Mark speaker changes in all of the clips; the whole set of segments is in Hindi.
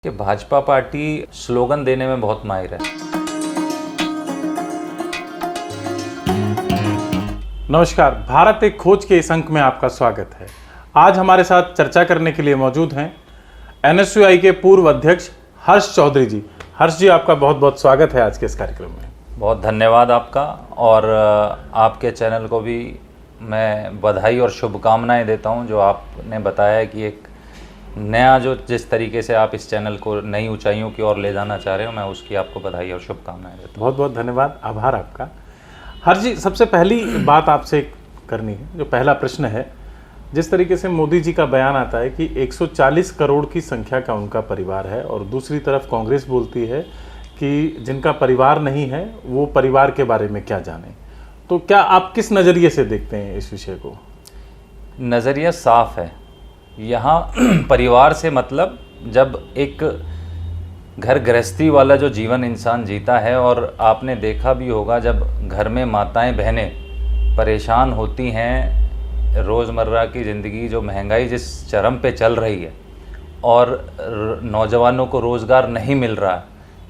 Speaker 1: कि भाजपा पार्टी स्लोगन देने में बहुत माहिर है।
Speaker 2: नमस्कार, भारत एक खोज के इस अंक में आपका स्वागत है। आज हमारे साथ चर्चा करने के लिए मौजूद हैं एनएसयूआई के पूर्व अध्यक्ष हर्ष चौधरी जी। हर्ष जी, आपका बहुत बहुत स्वागत है आज के इस कार्यक्रम में।
Speaker 1: बहुत धन्यवाद आपका, और आपके चैनल को भी मैं बधाई और शुभकामनाएं देता हूं। जो आपने बताया है कि एक नया जिस तरीके से आप इस चैनल को नई ऊंचाइयों की ओर ले जाना चाह रहे हो, मैं उसकी आपको बधाई और शुभकामनाएं देता हूं।
Speaker 2: बहुत बहुत धन्यवाद, आभार आपका। हर्ष जी, सबसे पहली बात आपसे करनी है, जो पहला प्रश्न है, जिस तरीके से मोदी जी का बयान आता है कि 140 करोड़ की संख्या का उनका परिवार है, और दूसरी तरफ कांग्रेस बोलती है कि जिनका परिवार नहीं है वो परिवार के बारे में क्या जाने, तो क्या आप किस नज़रिए से देखते हैं इस विषय को?
Speaker 1: नज़रिया साफ है। यहाँ परिवार से मतलब जब एक घर गृहस्थी वाला जो जीवन इंसान जीता है, और आपने देखा भी होगा जब घर में माताएं बहनें परेशान होती हैं, रोज़मर्रा की ज़िंदगी जो महंगाई जिस चरम पे चल रही है और नौजवानों को रोज़गार नहीं मिल रहा है,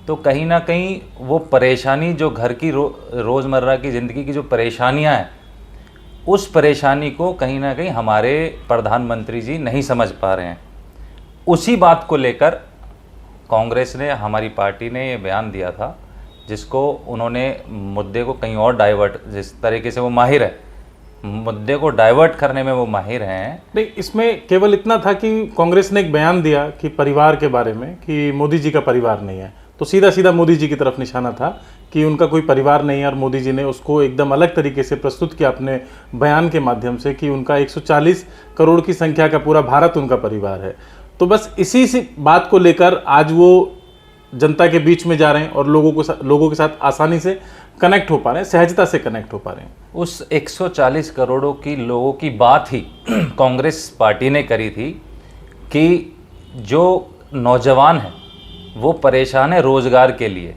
Speaker 1: तो कहीं ना कहीं वो परेशानी जो घर की रोज़मर्रा की ज़िंदगी की जो परेशानियां हैं, उस परेशानी को कहीं ना कहीं हमारे प्रधानमंत्री जी नहीं समझ पा रहे हैं। उसी बात को लेकर कांग्रेस ने, हमारी पार्टी ने ये बयान दिया था, जिसको उन्होंने मुद्दे को कहीं और डाइवर्ट, जिस तरीके से वो माहिर है, मुद्दे को डाइवर्ट करने में वो माहिर हैं।
Speaker 2: नहीं, इसमें केवल इतना था कि कांग्रेस ने एक बयान दिया कि परिवार के बारे में, कि मोदी जी का परिवार नहीं है, तो सीधा सीधा मोदी जी की तरफ निशाना था कि उनका कोई परिवार नहीं है, और मोदी जी ने उसको एकदम अलग तरीके से प्रस्तुत किया अपने बयान के माध्यम से कि उनका 140 करोड़ की संख्या का पूरा भारत उनका परिवार है। तो बस इसी सी बात को लेकर आज वो जनता के बीच में जा रहे हैं और लोगों के साथ आसानी से कनेक्ट हो पा रहे हैं, सहजता से कनेक्ट हो पा रहे हैं।
Speaker 1: उस 140 करोड़ों की लोगों की बात ही कांग्रेस पार्टी ने करी थी कि जो नौजवान हैं वो परेशान है रोज़गार के लिए,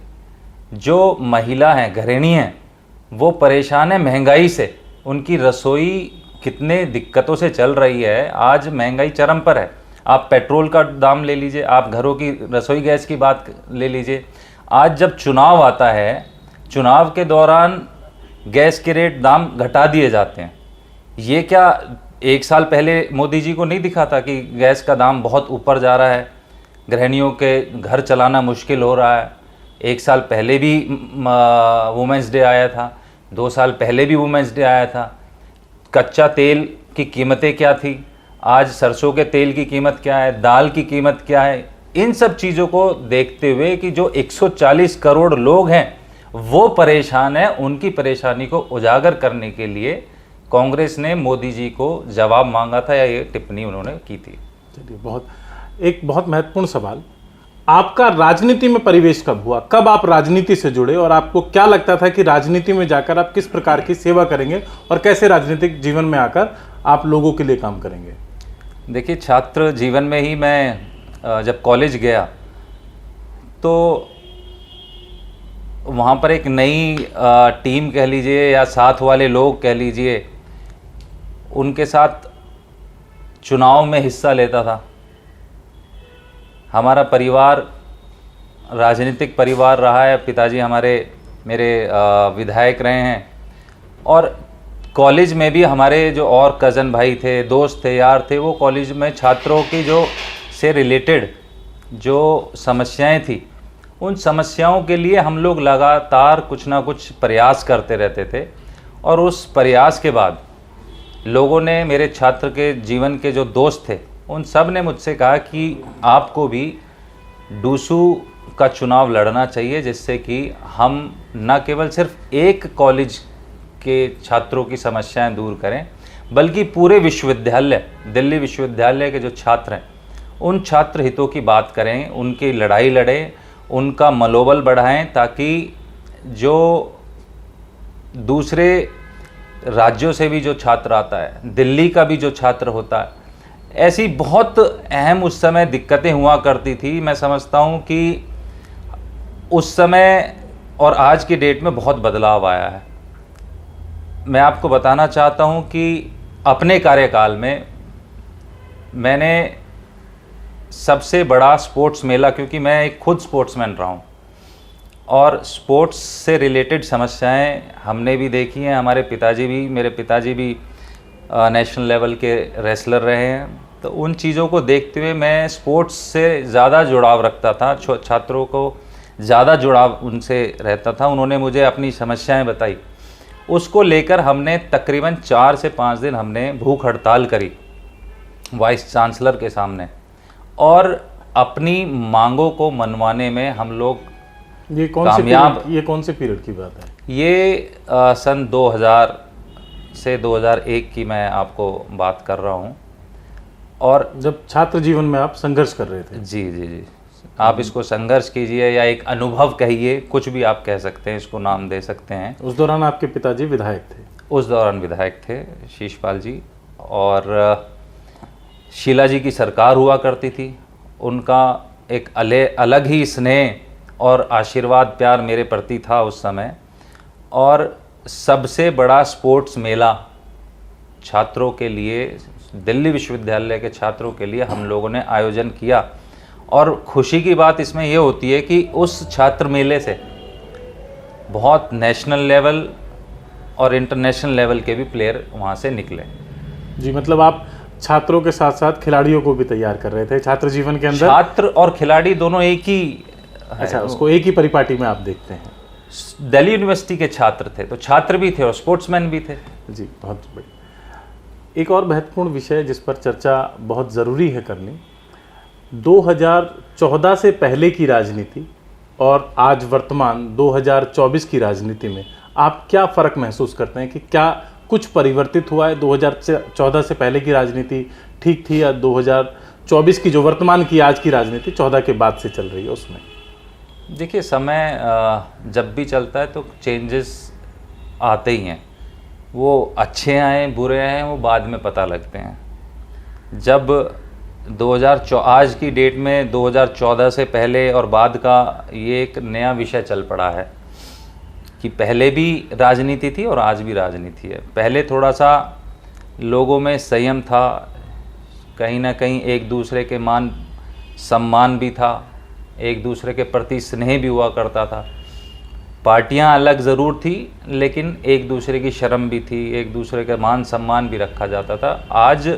Speaker 1: जो महिला हैं, गृहिणी हैं, वो परेशान है महंगाई से, उनकी रसोई कितने दिक्कतों से चल रही है। आज महंगाई चरम पर है। आप पेट्रोल का दाम ले लीजिए, आप घरों की रसोई गैस की बात ले लीजिए। आज जब चुनाव आता है, चुनाव के दौरान गैस के रेट दाम घटा दिए जाते हैं। ये क्या 1 साल पहले मोदी जी को नहीं दिखा था कि गैस का दाम बहुत ऊपर जा रहा है, गृहिणियों के घर चलाना मुश्किल हो रहा है? 1 साल पहले भी वुमेंस डे आया था, 2 साल पहले भी वुमेंस डे आया था। कच्चा तेल की कीमतें क्या थी, आज सरसों के तेल की कीमत क्या है, दाल की कीमत क्या है? इन सब चीज़ों को देखते हुए कि जो 140 करोड़ लोग हैं वो परेशान हैं, उनकी परेशानी को उजागर करने के लिए कांग्रेस ने मोदी जी को जवाब मांगा था, या ये टिप्पणी उन्होंने की थी।
Speaker 2: चलिए, एक बहुत महत्वपूर्ण सवाल, आपका राजनीति में परिवेश कब हुआ? कब आप राजनीति से जुड़े, और आपको क्या लगता था कि राजनीति में जाकर आप किस प्रकार की सेवा करेंगे और कैसे राजनीतिक जीवन में आकर आप लोगों के लिए काम करेंगे?
Speaker 1: देखिए, छात्र जीवन में ही मैं जब कॉलेज गया तो वहाँ पर एक नई टीम कह लीजिए या साथ वाले लोग कह लीजिए, उनके साथ चुनाव में हिस्सा लेता था। हमारा परिवार राजनीतिक परिवार रहा है, पिताजी मेरे विधायक रहे हैं, और कॉलेज में भी हमारे जो और कज़न भाई थे, दोस्त थे, यार थे, वो कॉलेज में छात्रों की जो से रिलेटेड जो समस्याएं थी, उन समस्याओं के लिए हम लोग लगातार कुछ ना कुछ प्रयास करते रहते थे। और उस प्रयास के बाद लोगों ने, मेरे छात्र के जीवन के जो दोस्त थे, उन सब ने मुझसे कहा कि आपको भी डूसू का चुनाव लड़ना चाहिए, जिससे कि हम न केवल सिर्फ एक कॉलेज के छात्रों की समस्याएं दूर करें, बल्कि पूरे विश्वविद्यालय, दिल्ली विश्वविद्यालय के जो छात्र हैं, उन छात्र हितों की बात करें, उनकी लड़ाई लड़ें, उनका मनोबल बढ़ाएं, ताकि जो दूसरे राज्यों से भी जो छात्र आता है, दिल्ली का भी जो छात्र होता है, ऐसी बहुत अहम उस समय दिक्कतें हुआ करती थी। मैं समझता हूँ कि उस समय और आज की डेट में बहुत बदलाव आया है। मैं आपको बताना चाहता हूँ कि अपने कार्यकाल में मैंने सबसे बड़ा स्पोर्ट्स मेला, क्योंकि मैं एक खुद स्पोर्ट्समैन रहा हूँ और स्पोर्ट्स से रिलेटेड समस्याएं हमने भी देखी हैं, हमारे पिताजी भी, मेरे पिताजी भी नेशनल लेवल के रेसलर रहे हैं, तो उन चीज़ों को देखते हुए मैं स्पोर्ट्स से ज़्यादा जुड़ाव रखता था, छात्रों को ज़्यादा जुड़ाव उनसे रहता था। उन्होंने मुझे अपनी समस्याएं बताई, उसको लेकर हमने तकरीबन 4 से 5 दिन हमने भूख हड़ताल करी वाइस चांसलर के सामने, और अपनी मांगों को मनवाने में हम लोग
Speaker 2: ये कौन से पीरियड की बात है?
Speaker 1: ये सन 2000 से 2001 की मैं आपको बात कर रहा हूँ। और
Speaker 2: जब छात्र जीवन में आप संघर्ष कर रहे थे?
Speaker 1: जी जी जी, आप इसको संघर्ष कीजिए या एक अनुभव कहिए, कुछ भी आप कह सकते हैं, इसको नाम दे सकते हैं।
Speaker 2: उस दौरान आपके पिताजी विधायक थे?
Speaker 1: उस दौरान विधायक थे शीशपाल जी, और शीला जी की सरकार हुआ करती थी। उनका एक अलग ही स्नेह और आशीर्वाद प्यार मेरे प्रति था उस समय। और सबसे बड़ा स्पोर्ट्स मेला छात्रों के लिए, दिल्ली विश्वविद्यालय के छात्रों के लिए हम लोगों ने आयोजन किया। और खुशी की बात इसमें यह होती है कि उस छात्र मेले से बहुत नेशनल लेवल और इंटरनेशनल लेवल के भी प्लेयर वहाँ से निकले।
Speaker 2: जी, मतलब आप छात्रों के साथ साथ खिलाड़ियों को भी तैयार कर रहे थे छात्र जीवन के अंदर?
Speaker 1: छात्र और खिलाड़ी दोनों एक ही।
Speaker 2: अच्छा, उसको एक ही परिपाटी में आप देखते हैं।
Speaker 1: दिल्ली यूनिवर्सिटी के छात्र थे, तो छात्र भी थे और स्पोर्ट्समैन भी थे।
Speaker 2: जी, बहुत बढ़िया। एक और महत्वपूर्ण विषय जिस पर चर्चा बहुत ज़रूरी है करनी, 2014 से पहले की राजनीति और आज वर्तमान 2024 की राजनीति में आप क्या फ़र्क महसूस करते हैं कि क्या कुछ परिवर्तित हुआ है? 2014 से पहले की राजनीति ठीक थी या 2024 की जो वर्तमान की आज की राजनीति 14 के बाद से चल रही है उसमें?
Speaker 1: देखिए, समय जब भी चलता है तो चेंजेस आते ही हैं। वो अच्छे आए बुरे आए वो बाद में पता लगते हैं। जब आज की डेट में 2014 से पहले और बाद का ये एक नया विषय चल पड़ा है कि पहले भी राजनीति थी और आज भी राजनीति है। पहले थोड़ा सा लोगों में संयम था, कहीं ना कहीं एक दूसरे के मान सम्मान भी था, एक दूसरे के प्रति स्नेह भी हुआ करता था। पार्टियां अलग ज़रूर थी लेकिन एक दूसरे की शर्म भी थी, एक दूसरे का मान सम्मान भी रखा जाता था। आज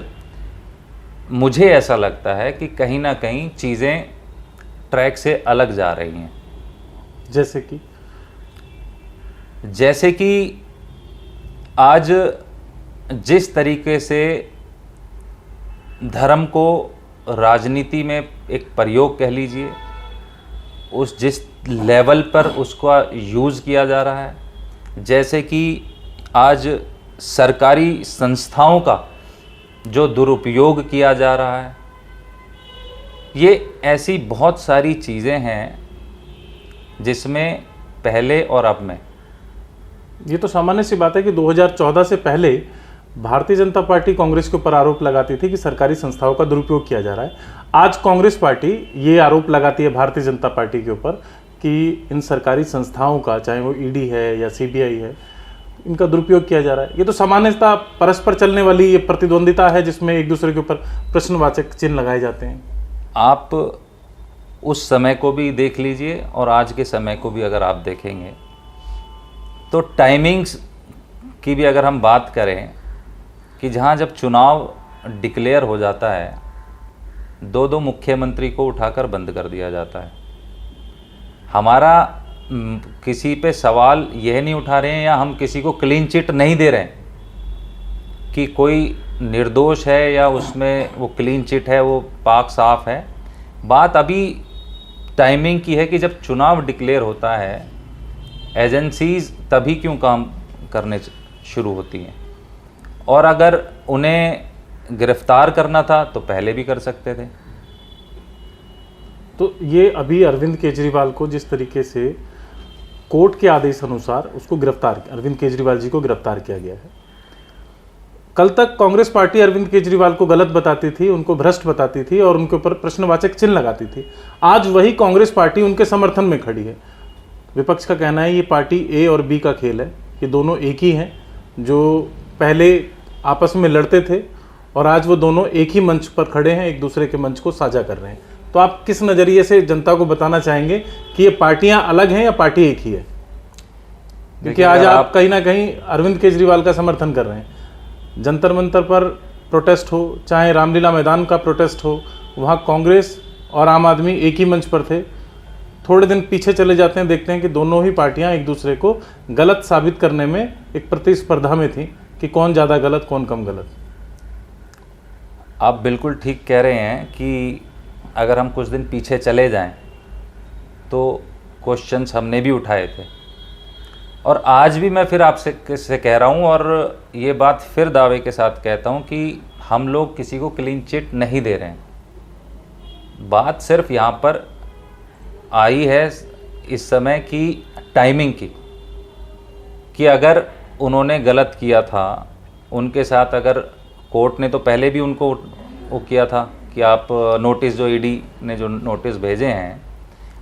Speaker 1: मुझे ऐसा लगता है कि कहीं ना कहीं चीज़ें ट्रैक से अलग जा रही हैं। जैसे कि आज जिस तरीके से धर्म को राजनीति में एक प्रयोग कह लीजिए, उस जिस लेवल पर उसका यूज़ किया जा रहा है, जैसे कि आज सरकारी संस्थाओं का जो दुरुपयोग किया जा रहा है, ये ऐसी बहुत सारी चीज़ें हैं जिसमें पहले और अब में।
Speaker 2: ये तो सामान्य सी बात है कि 2014 से पहले भारतीय जनता पार्टी कांग्रेस के ऊपर आरोप लगाती थी कि सरकारी संस्थाओं का दुरुपयोग किया जा रहा है। आज कांग्रेस पार्टी ये आरोप लगाती है भारतीय जनता पार्टी के ऊपर कि इन सरकारी संस्थाओं का, चाहे वो ईडी है या सीबीआई है, इनका दुरुपयोग किया जा रहा है। ये तो सामान्यतः परस्पर चलने वाली ये प्रतिद्वंदिता है जिसमें एक दूसरे के ऊपर प्रश्नवाचक चिन्ह लगाए जाते हैं।
Speaker 1: आप उस समय को भी देख लीजिए और आज के समय को भी अगर आप देखेंगे तो टाइमिंग्स की भी अगर हम बात करें कि जहां जब चुनाव डिक्लेयर हो जाता है, दो मुख्यमंत्री को उठाकर बंद कर दिया जाता है। हमारा किसी पे सवाल यह नहीं उठा रहे हैं या हम किसी को क्लीन चिट नहीं दे रहे हैं कि कोई निर्दोष है या उसमें वो क्लीन चिट है, वो पाक साफ है। बात अभी टाइमिंग की है कि जब चुनाव डिक्लेयर होता है, एजेंसीज तभी क्यों काम करने शुरू होती हैं, और अगर उन्हें गिरफ्तार करना था तो पहले भी कर सकते थे।
Speaker 2: तो ये अभी अरविंद केजरीवाल को जिस तरीके से कोर्ट के आदेश अनुसार उसको अरविंद केजरीवाल जी को गिरफ्तार किया गया है। कल तक कांग्रेस पार्टी अरविंद केजरीवाल को गलत बताती थी, उनको भ्रष्ट बताती थी और उनके ऊपर प्रश्नवाचक चिन्ह लगाती थी। आज वही कांग्रेस पार्टी उनके समर्थन में खड़ी है। विपक्ष का कहना है ये पार्टी ए और बी का खेल है, ये दोनों एक ही हैं जो पहले आपस में लड़ते थे और आज वो दोनों एक ही मंच पर खड़े हैं, एक दूसरे के मंच को साझा कर रहे हैं। तो आप किस नज़रिए से जनता को बताना चाहेंगे कि ये पार्टियां अलग हैं या पार्टी एक ही है? क्योंकि आज आप कहीं ना कहीं अरविंद केजरीवाल का समर्थन कर रहे हैं। जंतर मंतर पर प्रोटेस्ट हो, चाहे रामलीला मैदान का प्रोटेस्ट हो, वहाँ कांग्रेस और आम आदमी एक ही मंच पर थे। थोड़े दिन पीछे चले जाते हैं, देखते हैं कि दोनों ही पार्टियां एक दूसरे को गलत साबित करने में एक प्रतिस्पर्धा में थी कि कौन ज़्यादा गलत, कौन कम गलत।
Speaker 1: आप बिल्कुल ठीक कह रहे हैं कि अगर हम कुछ दिन पीछे चले जाएं तो क्वेश्चंस हमने भी उठाए थे, और आज भी मैं फिर आपसे कह रहा हूं और ये बात फिर दावे के साथ कहता हूं कि हम लोग किसी को क्लीन चिट नहीं दे रहे हैं। बात सिर्फ यहाँ पर आई है इस समय की टाइमिंग की, कि अगर उन्होंने गलत किया था, उनके साथ अगर कोर्ट ने तो पहले भी उनको वो किया था कि आप नोटिस, जो ईडी ने जो नोटिस भेजे हैं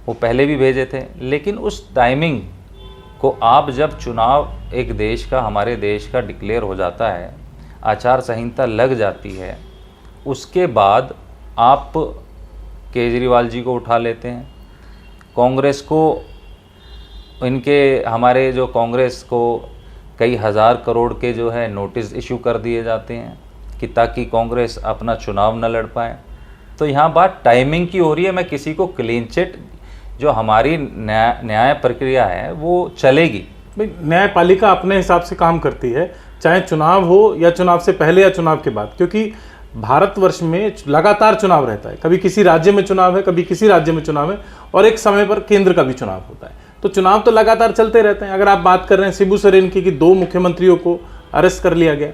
Speaker 1: वो पहले भी भेजे थे, लेकिन उस टाइमिंग को आप जब चुनाव एक देश का, हमारे देश का डिक्लेयर हो जाता है, आचार संहिता लग जाती है, उसके बाद आप केजरीवाल जी को उठा लेते हैं। कांग्रेस को, हमारे जो कांग्रेस को कई हज़ार करोड़ के जो है नोटिस इशू कर दिए जाते हैं कि ताकि कांग्रेस अपना चुनाव न लड़ पाए। तो यहाँ बात टाइमिंग की हो रही है। मैं किसी को क्लीन चिट, जो हमारी न्याय प्रक्रिया है वो चलेगी।
Speaker 2: भाई, न्यायपालिका अपने हिसाब से काम करती है, चाहे चुनाव हो या चुनाव से पहले या चुनाव के बाद, क्योंकि भारतवर्ष में लगातार चुनाव रहता है। कभी किसी राज्य में चुनाव है, कभी किसी राज्य में चुनाव है, और एक समय पर केंद्र का भी चुनाव होता है। तो चुनाव तो लगातार चलते रहते हैं। अगर आप बात कर रहे हैं शिबू सोरेन की कि 2 मुख्यमंत्रियों को अरेस्ट कर लिया गया,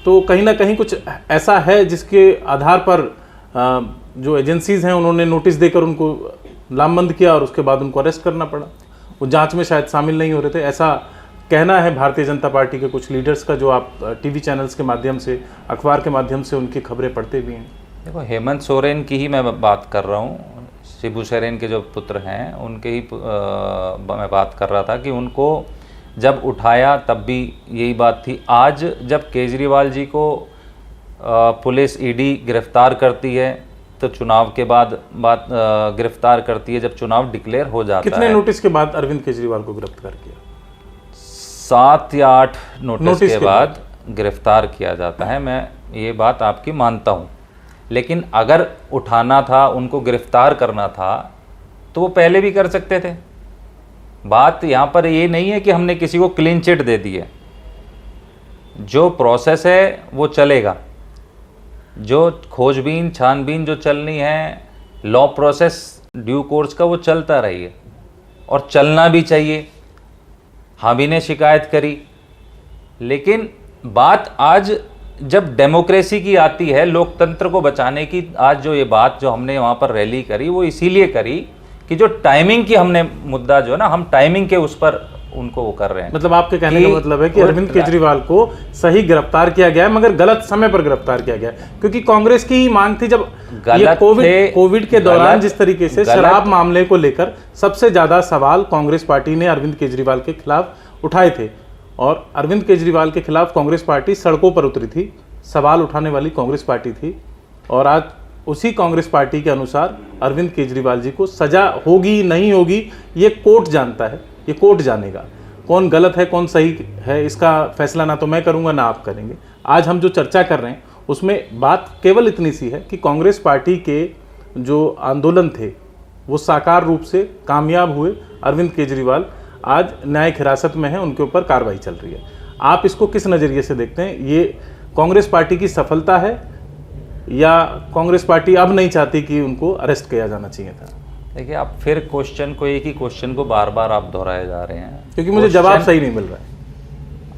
Speaker 2: तो कहीं ना कहीं कुछ ऐसा है जिसके आधार पर जो एजेंसीज हैं उन्होंने नोटिस देकर उनको लामबंद किया और उसके बाद उनको अरेस्ट करना पड़ा। वो जांच में शायद शामिल नहीं हो रहे थे, ऐसा कहना है भारतीय जनता पार्टी के कुछ लीडर्स का, जो आप टीवी चैनल्स के माध्यम से, अखबार के माध्यम से उनकी खबरें पढ़ते भी हैं।
Speaker 1: देखो, हेमंत सोरेन की ही मैं बात कर रहा हूँ। शिबू सोरेन के जो पुत्र हैं उनके ही मैं बात कर रहा था कि उनको जब उठाया तब भी यही बात थी। आज जब केजरीवाल जी को पुलिस, ईडी गिरफ्तार करती है तो चुनाव के बाद गिरफ्तार करती है, जब चुनाव डिक्लेयर हो जाता है।
Speaker 2: कितने नोटिस के बाद अरविंद केजरीवाल को गिरफ्तार किया?
Speaker 1: 7 या 8 नोटिस के बाद गिरफ्तार किया जाता है। मैं ये बात आपकी मानता हूँ, लेकिन अगर उठाना था, उनको गिरफ्तार करना था, तो वो पहले भी कर सकते थे। बात यहाँ पर ये नहीं है कि हमने किसी को क्लीन चिट दे दी है। जो प्रोसेस है वो चलेगा, जो खोजबीन छानबीन जो चलनी है, लॉ प्रोसेस ड्यू कोर्स का, वो चलता रही है और चलना भी चाहिए। हम ही ने शिकायत करी, लेकिन बात आज जब डेमोक्रेसी की आती है, लोकतंत्र को बचाने की, आज जो ये बात जो हमने वहाँ पर रैली करी वो इसीलिए करी कि जो टाइमिंग की हमने मुद्दा जो है ना, हम टाइमिंग के उस पर उनको वो कर रहे हैं।
Speaker 2: मतलब आपके कहने का मतलब है कि अरविंद केजरीवाल को सही गिरफ्तार किया गया है, मगर गलत समय पर गिरफ्तार किया गया है, क्योंकि कांग्रेस की ही मांग थी। जब ये कोविड के दौरान जिस तरीके से शराब मामले को लेकर सबसे ज्यादा सवाल कांग्रेस पार्टी ने अरविंद केजरीवाल के खिलाफ उठाए थे, और अरविंद केजरीवाल के खिलाफ कांग्रेस पार्टी सड़कों पर उतरी थी, सवाल उठाने वाली कांग्रेस पार्टी थी। और आज उसी कांग्रेस पार्टी के अनुसार अरविंद केजरीवाल जी को सजा होगी नहीं होगी ये कोर्ट जानता है, ये कोर्ट जानेगा। कौन गलत है कौन सही है इसका फैसला ना तो मैं करूंगा ना आप करेंगे। आज हम जो चर्चा कर रहे हैं उसमें बात केवल इतनी सी है कि कांग्रेस पार्टी के जो आंदोलन थे वो साकार रूप से कामयाब हुए। अरविंद केजरीवाल आज न्यायिक हिरासत में है, उनके ऊपर कार्रवाई चल रही है। आप इसको किस नज़रिए से देखते हैं? ये कांग्रेस पार्टी की सफलता है या कांग्रेस पार्टी अब नहीं चाहती कि उनको अरेस्ट किया जाना चाहिए था?
Speaker 1: देखिए, आप फिर एक ही क्वेश्चन को बार बार आप दोहराए जा रहे हैं,
Speaker 2: क्योंकि मुझे जवाब सही नहीं मिल रहा है।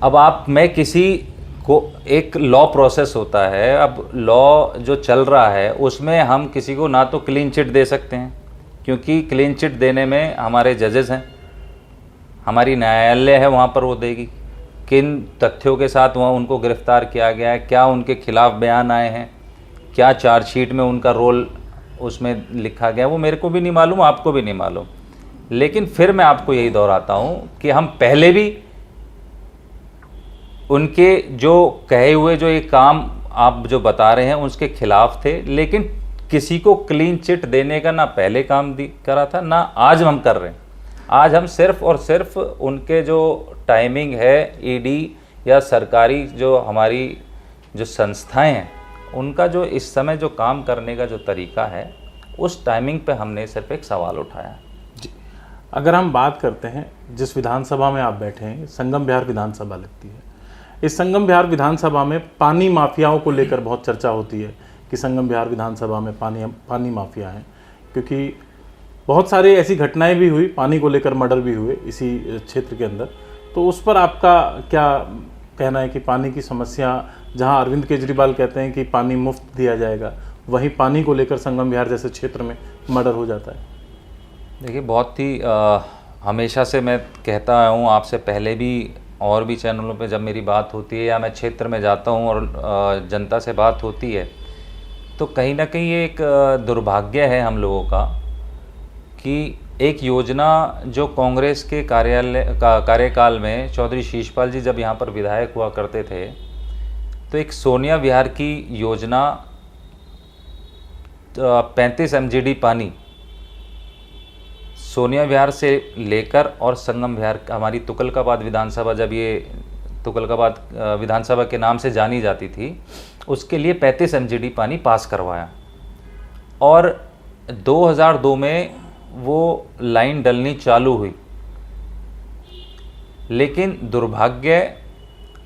Speaker 1: अब मैं किसी को, एक लॉ प्रोसेस होता है, अब लॉ जो चल रहा है उसमें हम किसी को ना तो क्लीन चिट दे सकते हैं, क्योंकि क्लीन चिट देने में हमारे जजेस हैं, हमारी न्यायालय है, वहाँ पर वो देगी किन तथ्यों के साथ वहाँ उनको गिरफ्तार किया गया है, क्या उनके खिलाफ बयान आए हैं, क्या चार्जशीट में उनका रोल उसमें लिखा गया, वो मेरे को भी नहीं मालूम, आपको भी नहीं मालूम। लेकिन फिर मैं आपको यही दोहराता हूँ कि हम पहले भी उनके जो कहे हुए जो ये काम आप जो बता रहे हैं उसके खिलाफ थे, लेकिन किसी को क्लीन चिट देने का ना पहले काम करा था, ना आज हम कर रहे हैं। आज हम सिर्फ और सिर्फ उनके जो टाइमिंग है, ईडी या सरकारी जो हमारी जो संस्थाएं हैं, उनका जो इस समय जो काम करने का जो तरीका है, उस टाइमिंग पे हमने सिर्फ एक सवाल उठाया।
Speaker 2: जी, अगर हम बात करते हैं जिस विधानसभा में आप बैठे हैं, संगम विहार विधानसभा लगती है। इस संगम विहार विधानसभा में पानी माफियाओं को लेकर बहुत चर्चा होती है कि संगम विहार विधानसभा में पानी माफिया हैं, क्योंकि बहुत सारी ऐसी घटनाएं भी हुई, पानी को लेकर मर्डर भी हुए इसी क्षेत्र के अंदर। तो उस पर आपका क्या कहना है कि पानी की समस्या, जहां अरविंद केजरीवाल कहते हैं कि पानी मुफ्त दिया जाएगा, वहीं पानी को लेकर संगम विहार जैसे क्षेत्र में मर्डर हो जाता है?
Speaker 1: देखिए, बहुत ही हमेशा से मैं कहता आया हूँ, आपसे पहले भी और भी चैनलों पे जब मेरी बात होती है या मैं क्षेत्र में जाता हूँ और जनता से बात होती है, तो कहीं ना कहीं ये एक दुर्भाग्य है हम लोगों का कि एक योजना जो कांग्रेस के कार्यकाल में चौधरी शीशपाल जी जब यहाँ पर विधायक हुआ करते थे, तो एक सोनिया विहार की योजना 35 MGD पानी सोनिया विहार से लेकर और संगम विहार, हमारी तुगलकाबाद विधानसभा, जब ये तुगलकाबाद विधानसभा के नाम से जानी जाती थी, उसके लिए 35 MGD पानी पास करवाया। और 2002 में वो लाइन डलनी चालू हुई, लेकिन दुर्भाग्य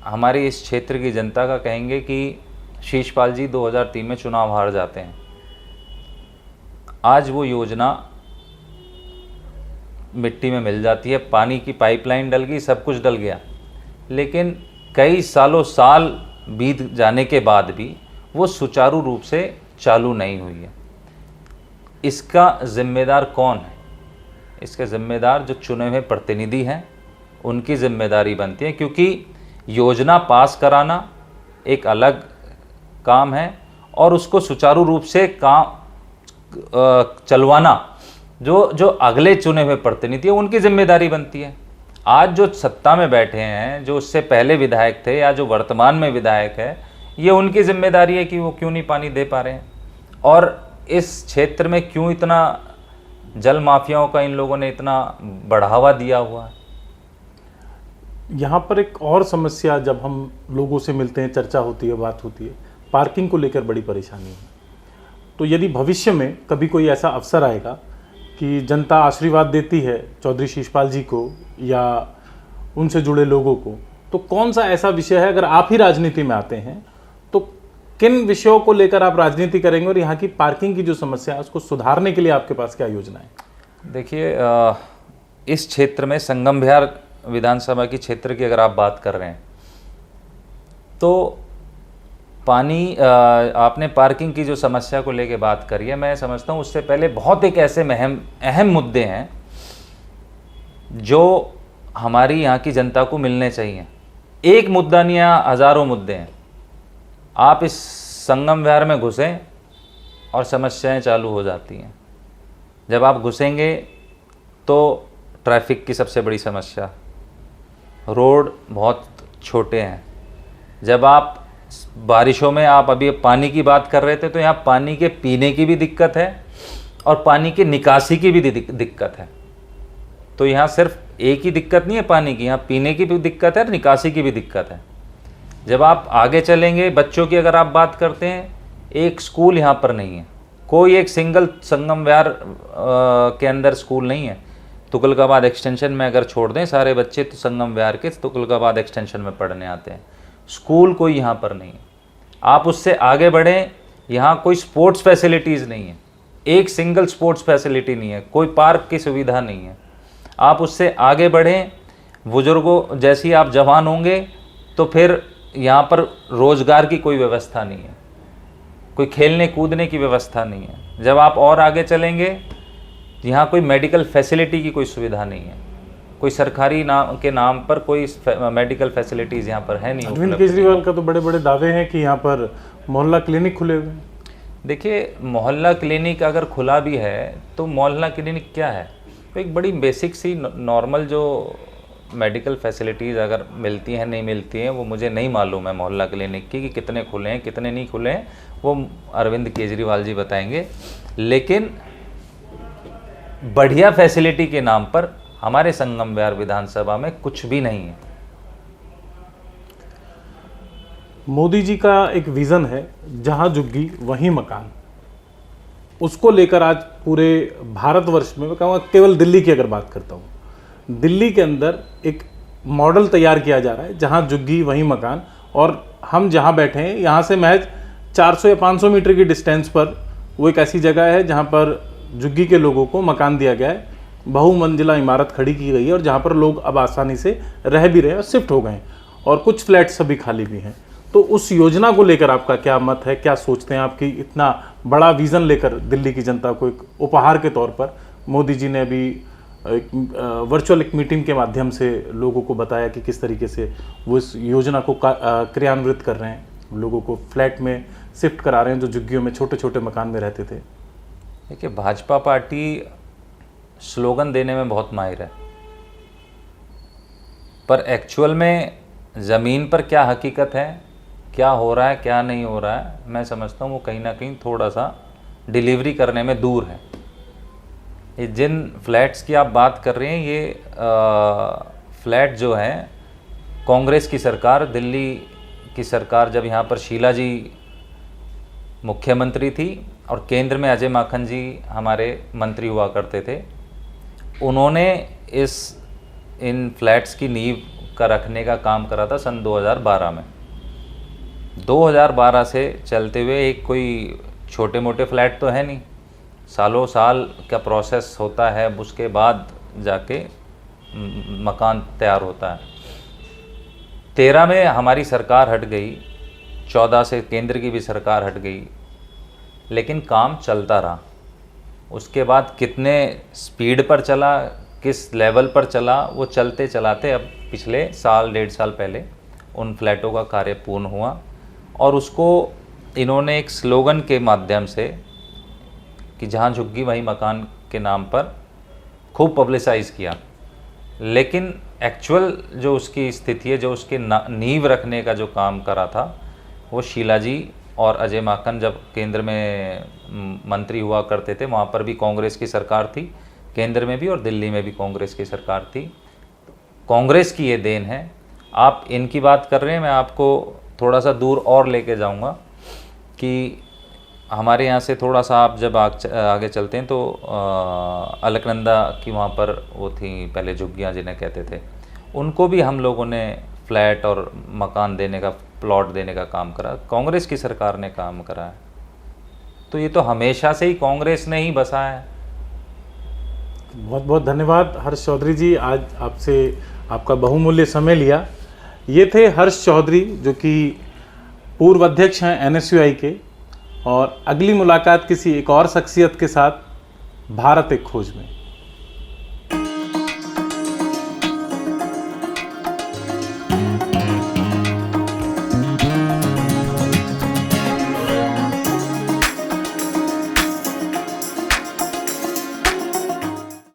Speaker 1: हमारे इस क्षेत्र की जनता का कहेंगे कि शीशपाल जी 2003 में चुनाव हार जाते हैं। आज वो योजना मिट्टी में मिल जाती है, पानी की पाइपलाइन डल गई, सब कुछ डल गया, लेकिन कई साल बीत जाने के बाद भी वो सुचारू रूप से चालू नहीं हुई है। इसका जिम्मेदार कौन है? इसके जिम्मेदार जो चुने हुए प्रतिनिधि हैं, उनकी जिम्मेदारी बनती है, क्योंकि योजना पास कराना एक अलग काम है और उसको सुचारू रूप से काम चलवाना जो अगले चुने हुए प्रतिनिधि है, उनकी जिम्मेदारी बनती है। आज जो सत्ता में बैठे हैं, जो उससे पहले विधायक थे या जो वर्तमान में विधायक है, ये उनकी जिम्मेदारी है कि वो क्यों नहीं पानी दे पा रहे हैं और इस क्षेत्र में क्यों इतना जल माफियाओं का इन लोगों ने इतना बढ़ावा दिया हुआ है।
Speaker 2: यहाँ पर एक और समस्या, जब हम लोगों से मिलते हैं, चर्चा होती है, बात होती है, पार्किंग को लेकर बड़ी परेशानी है। तो यदि भविष्य में कभी कोई ऐसा अवसर आएगा कि जनता आशीर्वाद देती है चौधरी शीशपाल जी को या उनसे जुड़े लोगों को, तो कौन सा ऐसा विषय है, अगर आप ही राजनीति में आते हैं तो किन विषयों को लेकर आप राजनीति करेंगे और यहाँ की पार्किंग की जो समस्या है उसको सुधारने के लिए आपके पास क्या योजना है? देखिए,
Speaker 1: इस क्षेत्र में संगम विहार विधानसभा की क्षेत्र की अगर आप बात कर रहे हैं तो पानी, आपने पार्किंग की जो समस्या को लेके बात करी है, मैं समझता हूँ उससे पहले बहुत एक ऐसे अहम मुद्दे हैं जो हमारी यहाँ की जनता को मिलने चाहिए। एक मुद्दा नहीं, यहाँ हज़ारों मुद्दे हैं। आप इस संगम विहार में घुसें और समस्याएं चालू हो जाती हैं। जब आप घुसेंगे तो ट्रैफिक की सबसे बड़ी समस्या, रोड बहुत छोटे हैं। जब आप बारिशों में, आप अभी पानी की बात कर रहे थे, तो यहाँ पानी के पीने की भी दिक्कत है और पानी की निकासी की भी दिक्कत है। तो यहाँ सिर्फ एक ही दिक्कत नहीं है पानी की, यहाँ पीने की भी दिक्कत है और निकासी की भी दिक्कत है। जब आप आगे चलेंगे, बच्चों की अगर आप बात करते हैं, एक स्कूल यहाँ पर नहीं है, कोई एक सिंगल संगम विहार के अंदर स्कूल नहीं है। तुगलकाबाद एक्सटेंशन में अगर छोड़ दें सारे बच्चे, तो संगम विहार के तुगलकाबाद एक्सटेंशन में पढ़ने आते हैं। स्कूल कोई यहाँ पर नहीं है। आप उससे आगे बढ़ें, यहाँ कोई स्पोर्ट्स फैसिलिटीज़ नहीं है, एक सिंगल स्पोर्ट्स फैसिलिटी नहीं है, कोई पार्क की सुविधा नहीं है। आप उससे आगे बढ़ें, बुजुर्गों जैसी आप जवान होंगे तो फिर यहाँ पर रोज़गार की कोई व्यवस्था नहीं है, कोई खेलने कूदने की व्यवस्था नहीं है। जब आप और आगे चलेंगे, यहाँ कोई मेडिकल फैसिलिटी की कोई सुविधा नहीं है, कोई सरकारी नाम के नाम पर कोई मेडिकल फैसिलिटीज़ यहाँ पर है नहीं।
Speaker 2: अरविंद केजरीवाल का तो बड़े बड़े दावे हैं कि यहाँ पर मोहल्ला क्लिनिक खुले हुए हैं।
Speaker 1: देखिए, मोहल्ला क्लिनिक अगर खुला भी है तो मोहल्ला क्लिनिक क्या है? तो एक बड़ी बेसिक सी नॉर्मल जो मेडिकल फैसिलिटीज़ अगर मिलती हैं नहीं मिलती हैं वो मुझे नहीं मालूम है मोहल्ला क्लिनिक की, कि कितने खुले हैं कितने नहीं खुले हैं, वो अरविंद केजरीवाल जी बताएंगे। लेकिन बढ़िया फैसिलिटी के नाम पर हमारे संगम विहार विधानसभा में कुछ भी नहीं है।
Speaker 2: मोदी जी का एक विज़न है, जहां झुग्गी वहीं मकान। उसको लेकर आज पूरे भारतवर्ष में, मैं कहूँगा केवल दिल्ली की अगर बात करता हूँ, दिल्ली के अंदर एक मॉडल तैयार किया जा रहा है जहां झुग्गी वहीं मकान। और हम जहां बैठे हैं यहाँ से महज 400 या 500 मीटर की डिस्टेंस पर वो एक ऐसी जगह है जहां पर झुग्गी के लोगों को मकान दिया गया है, बहुमंजिला इमारत खड़ी की गई है और जहां पर लोग अब आसानी से रह भी रहे हैं और शिफ्ट हो गए हैं, और कुछ फ्लैट्स अभी खाली भी हैं। तो उस योजना को लेकर आपका क्या मत है, क्या सोचते हैं आप कि इतना बड़ा विज़न लेकर दिल्ली की जनता को एक उपहार के तौर पर मोदी जी ने अभी एक वर्चुअल एक मीटिंग के माध्यम से लोगों को बताया कि किस तरीके से वो इस योजना को क्रियान्वित कर रहे हैं, लोगों को फ्लैट में शिफ्ट करा रहे हैं जो झुग्गियों में छोटे छोटे मकान में रहते थे।
Speaker 1: देखिए, भाजपा पार्टी स्लोगन देने में बहुत माहिर है, पर एक्चुअल में ज़मीन पर क्या हकीकत है, क्या हो रहा है क्या नहीं हो रहा है, मैं समझता हूँ वो कहीं ना कहीं थोड़ा सा डिलीवरी करने में दूर है। ये जिन फ्लैट्स की आप बात कर रहे हैं, ये फ्लैट जो हैं कांग्रेस की सरकार, दिल्ली की सरकार जब यहाँ पर शीला जी मुख्यमंत्री थी और केंद्र में अजय माकन जी हमारे मंत्री हुआ करते थे, उन्होंने इन फ्लैट्स की नींव का रखने का काम करा था सन 2012 में। 2012 से चलते हुए एक कोई छोटे मोटे फ्लैट तो है नहीं, सालों साल का प्रोसेस होता है, उसके बाद जाके मकान तैयार होता है। 13 में हमारी सरकार हट गई, 14 से केंद्र की भी सरकार हट गई, लेकिन काम चलता रहा। उसके बाद कितने स्पीड पर चला, किस लेवल पर चला, वो चलते चलाते अब पिछले साल 1.5 साल पहले उन फ्लैटों का कार्य पूर्ण हुआ, और उसको इन्होंने एक स्लोगन के माध्यम से कि जहाँ झुग्गी वहीं मकान के नाम पर खूब पब्लिसाइज़ किया। लेकिन एक्चुअल जो उसकी स्थिति है, जो उसके नींव रखने का जो काम करा था, वो शीला जी और अजय माकन जब केंद्र में मंत्री हुआ करते थे, वहाँ पर भी कांग्रेस की सरकार थी, केंद्र में भी और दिल्ली में भी कांग्रेस की सरकार थी। कांग्रेस की ये देन है। आप इनकी बात कर रहे हैं, मैं आपको थोड़ा सा दूर और लेके जाऊंगा कि हमारे यहाँ से थोड़ा सा आप जब आगे चलते हैं तो अलकनंदा की वहाँ पर वो थी पहले झुग्गियाँ जिन्हें कहते थे, उनको भी हम लोगों ने फ्लैट और मकान देने का, प्लॉट देने का काम करा, कांग्रेस की सरकार ने काम करा है। तो ये तो हमेशा से ही कांग्रेस ने ही बसा है।
Speaker 2: बहुत बहुत धन्यवाद हर्ष चौधरी जी, आज आपसे आपका बहुमूल्य समय लिया। ये थे हर्ष चौधरी जो कि पूर्व अध्यक्ष हैं NSUI के, और अगली मुलाकात किसी एक और शख्सियत के साथ भारत एक खोज में।